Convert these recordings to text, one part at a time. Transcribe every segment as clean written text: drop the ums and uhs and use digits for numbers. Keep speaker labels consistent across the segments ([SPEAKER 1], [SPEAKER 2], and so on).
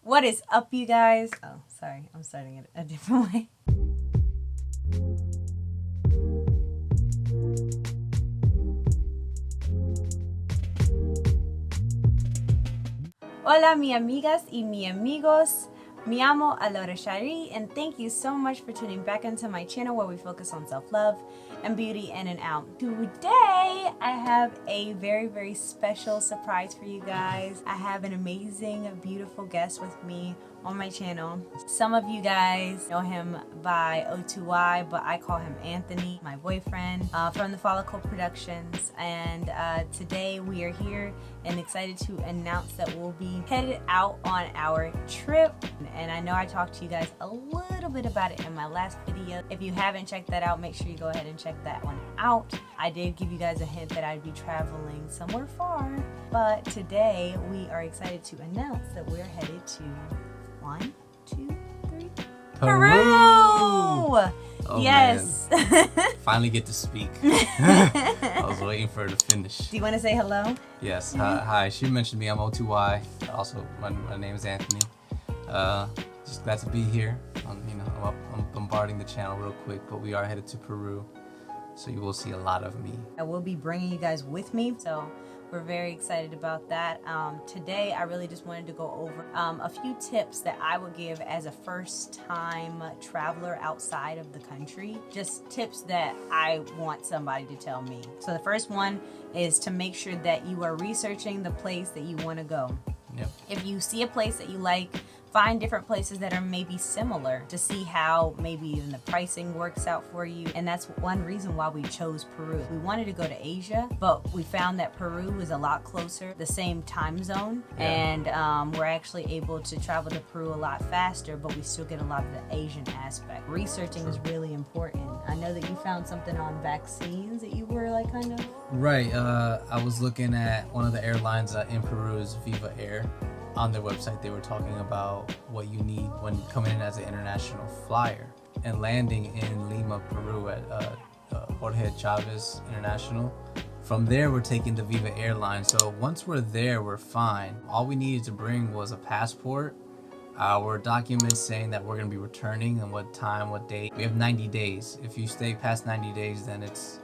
[SPEAKER 1] What is up, you guys? Oh, sorry, I'm starting it a different way. Hola, mi amigas y mi amigos. Me amo Alora Shari, and thank you so much for tuning back into my channel where we focus on self-love and beauty in and out. Today, I have a very, very special surprise for you guys. I have an amazing, beautiful guest with me on my channel. Some of you guys know him by O2Y, but I call him Anthony, my boyfriend, from the Follicle Productions. And today we are here and excited to announce that we'll be headed out on our trip. And I know I talked to you guys a little bit about it in my last video. If you haven't checked that out, make sure you go ahead and check that one out. I did give you guys a hint that I'd be traveling somewhere far, but today we are excited to announce that we're headed to 1, 2, 3, Peru!
[SPEAKER 2] Oh,
[SPEAKER 1] yes.
[SPEAKER 2] Finally get to speak. I was waiting for her to finish.
[SPEAKER 1] Do you want to say hello?
[SPEAKER 2] Yes. Hi. She mentioned me. I'm O2Y. Also, my name is Anthony. Just glad to be here. I'm bombarding the channel real quick, but we are headed to Peru, so you will see a lot of me.
[SPEAKER 1] I will be bringing you guys with me, so we're very excited about that. Today, I really just wanted to go over a few tips that I would give as a first-time traveler outside of the country. Just tips that I want somebody to tell me. So the first one is to make sure that you are researching the place that you want to go.
[SPEAKER 2] Yep.
[SPEAKER 1] If you see a place that you like, find different places that are maybe similar to see how maybe even the pricing works out for you. And that's one reason why we chose Peru. We wanted to go to Asia, but we found that Peru is a lot closer, the same time zone.
[SPEAKER 2] Yeah.
[SPEAKER 1] And we're actually able to travel to Peru a lot faster, but we still get a lot of the Asian aspect. Researching is really important. I know that you found something on vaccines that you were like kind of...
[SPEAKER 2] Right. I was looking at one of the airlines in Peru is Viva Air. On their website, they were talking about what you need when coming in as an international flyer and landing in Lima, Peru at Jorge Chavez International. From there, we're taking the Viva airline. So once we're there, we're fine. All we needed to bring was a passport, our documents saying that we're going to be returning and what time, what date. We have 90 days. If you stay past 90 days, then it's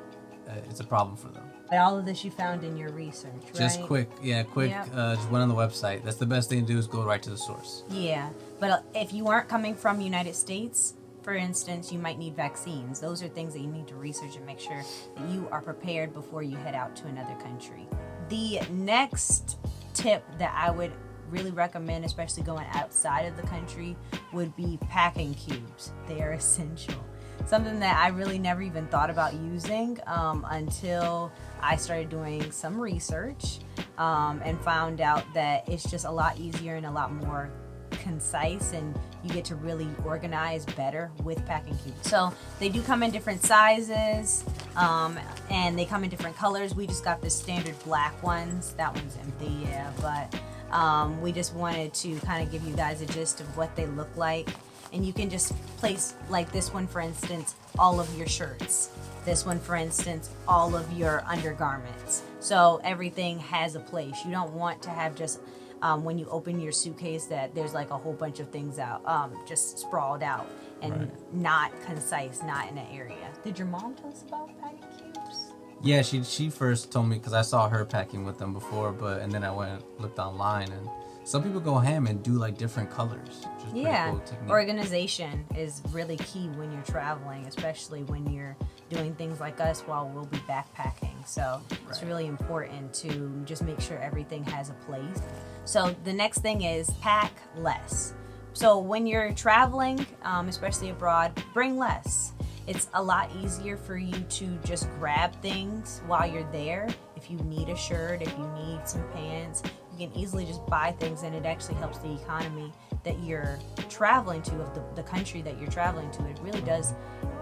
[SPEAKER 2] a problem for them.
[SPEAKER 1] But all of this you found in your research, right?
[SPEAKER 2] Just quick. Yep. Just went on the website. That's the best thing to do is go right to the source.
[SPEAKER 1] Yeah, but if you aren't coming from United States, for instance, you might need vaccines. Those are things that you need to research and make sure that you are prepared before you head out to another country. The next tip that I would really recommend, especially going outside of the country, would be packing cubes. They are essential. Something that I really never even thought about using until I started doing some research and found out that it's just a lot easier and a lot more concise, and you get to really organize better with packing cubes. So they do come in different sizes and they come in different colors. We just got the standard black ones. That one's empty, yeah, but we just wanted to kind of give you guys a gist of what they look like. And you can just place, like this one, for instance, all of your shirts. This one, for instance, all of your undergarments. So everything has a place. You don't want to have just, when you open your suitcase, that there's like a whole bunch of things out, just sprawled out and not concise, not in an area. Did your mom tell us about packing cubes?
[SPEAKER 2] Yeah, she first told me because I saw her packing with them before, and then I went and looked online, and some people go ham and do like different colors, which is pretty cool technique.
[SPEAKER 1] Organization is really key when you're traveling, especially when you're doing things like us while we'll be backpacking. So it's really important to just make sure everything has a place. So the next thing is pack less. So when you're traveling, especially abroad, bring less. It's a lot easier for you to just grab things while you're there. If you need a shirt, if you need some pants, you can easily just buy things, and it actually helps the economy that you're traveling to, of the country that you're traveling to. It really does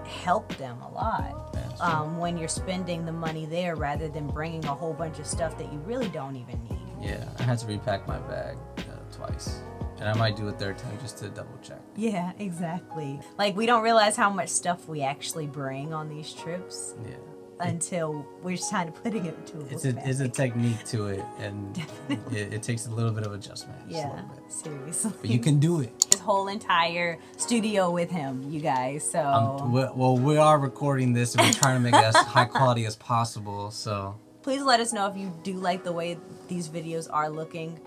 [SPEAKER 1] help them a lot when you're spending the money there rather than bringing a whole bunch of stuff that you really don't even need.
[SPEAKER 2] Yeah, I had to repack my bag twice. And I might do a third time just to double check.
[SPEAKER 1] Yeah, exactly. Like, we don't realize how much stuff we actually bring on these trips.
[SPEAKER 2] Yeah.
[SPEAKER 1] until we're trying to putting it into a book bag.
[SPEAKER 2] It's a technique to it, and it takes a little bit of adjustment.
[SPEAKER 1] Yeah, seriously.
[SPEAKER 2] But you can do it.
[SPEAKER 1] His whole entire studio with him, you guys. So
[SPEAKER 2] we are recording this, and we're trying to make it as high quality as possible. So
[SPEAKER 1] please let us know if you do like the way these videos are looking.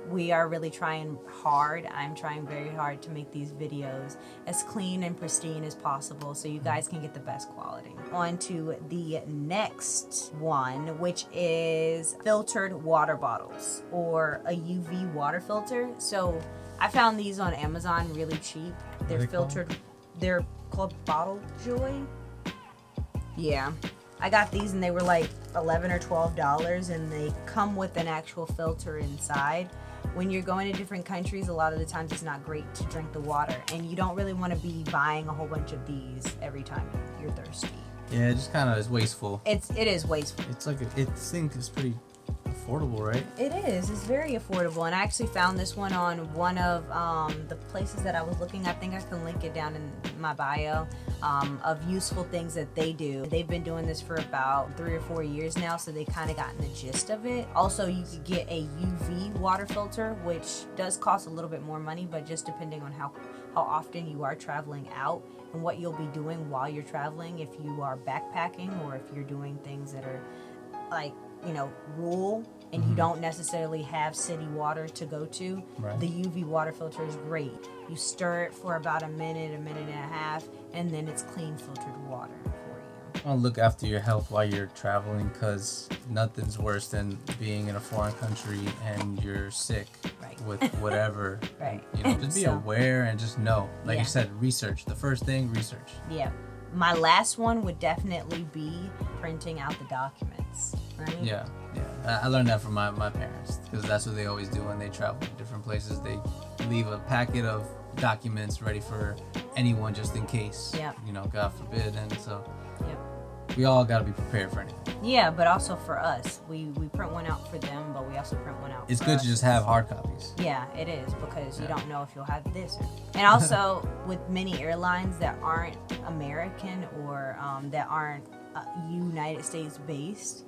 [SPEAKER 1] We are really trying hard. I'm trying very hard to make these videos as clean and pristine as possible so you guys can get the best quality. On to the next one, which is filtered water bottles or a UV water filter. So I found these on Amazon really cheap. They're filtered. They're called Bottle Joy. Yeah. I got these and they were like $11 or $12, and they come with an actual filter inside. When you're going to different countries, a lot of the times it's not great to drink the water, and you don't really want to be buying a whole bunch of these every time you're thirsty.
[SPEAKER 2] yeah, it just kind of is wasteful.
[SPEAKER 1] It is wasteful.
[SPEAKER 2] It's like it think it's pretty affordable, right?
[SPEAKER 1] It is. It's very affordable, and I actually found this one on one of the places that I was looking. I think I can link it down in my bio of useful things that they do. They've been doing this for about 3 or 4 years now, so they kind of gotten the gist of it. Also, you could get a UV water filter, which does cost a little bit more money, but just depending on how often you are traveling out and what you'll be doing while you're traveling. If you are backpacking or if you're doing things that are like, you know, rural and you don't necessarily have city water to go to,
[SPEAKER 2] Right.
[SPEAKER 1] the UV water filter is great. You stir it for about a minute and a half, and then it's clean filtered water for you.
[SPEAKER 2] I want to look after your health while you're traveling, because nothing's worse than being in a foreign country and you're sick
[SPEAKER 1] Right.
[SPEAKER 2] with whatever.
[SPEAKER 1] Right.
[SPEAKER 2] You know, just be
[SPEAKER 1] So-
[SPEAKER 2] aware and just know. Like
[SPEAKER 1] Yeah.
[SPEAKER 2] you said, research. The first thing, research.
[SPEAKER 1] Yeah. My last one would definitely be printing out the documents, right?
[SPEAKER 2] Yeah. I learned that from my parents, because that's what they always do when they travel to different places. They leave a packet of documents ready for anyone just in case.
[SPEAKER 1] Yeah.
[SPEAKER 2] You know, God forbid. And so
[SPEAKER 1] Yep.
[SPEAKER 2] we all got to be prepared for anything.
[SPEAKER 1] Yeah, but also for us, we print one out for them, but we also print one out
[SPEAKER 2] It's
[SPEAKER 1] for
[SPEAKER 2] good
[SPEAKER 1] us.
[SPEAKER 2] to just have hard copies.
[SPEAKER 1] Yeah, it is, because you
[SPEAKER 2] Yeah.
[SPEAKER 1] don't know if you'll have this. And also, with many airlines that aren't American or that aren't United States based,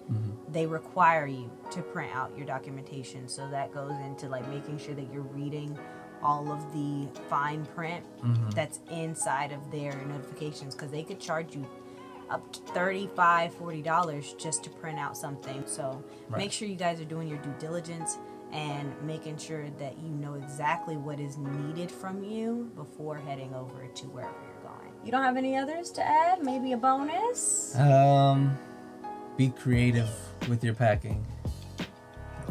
[SPEAKER 1] they require you to print out your documentation. So that goes into like making sure that you're reading all of the fine print that's inside of their notifications, because they could charge you up to $35-$40 just to print out something. So make sure you guys are doing your due diligence and making sure that you know exactly what is needed from you before heading over to wherever you're going. You don't have any others to add? Maybe a bonus?
[SPEAKER 2] Be creative with your packing. That's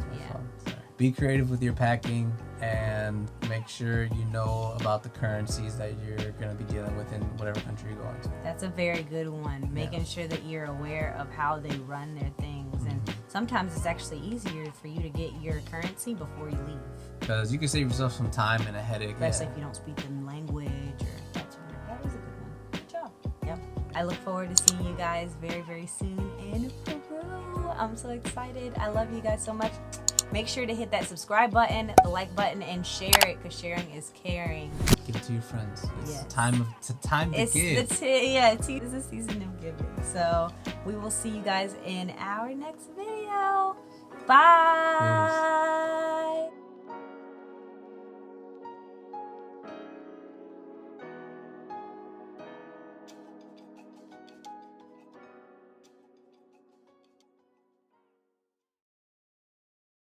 [SPEAKER 2] my
[SPEAKER 1] Yeah.
[SPEAKER 2] phone. Sorry. Be creative with your packing, and make sure you know about the currencies that you're going to be dealing with in whatever country you're going to.
[SPEAKER 1] That's a very good one. Making sure that you're aware of how they run their things. And sometimes it's actually easier for you to get your currency before you leave.
[SPEAKER 2] Because you can save yourself some time and a headache.
[SPEAKER 1] Especially if you don't speak the language or that sort of. That is a good one. Good job. Yep. I look forward to seeing you guys very, very soon in Peru. I'm so excited. I love you guys so much. Make sure to hit that subscribe button, the like button, and share it, because sharing is caring.
[SPEAKER 2] Give it to your friends. It's
[SPEAKER 1] Yes.
[SPEAKER 2] time to give.
[SPEAKER 1] It's a season of giving. So we will see you guys in our next video. Bye.
[SPEAKER 2] Peace.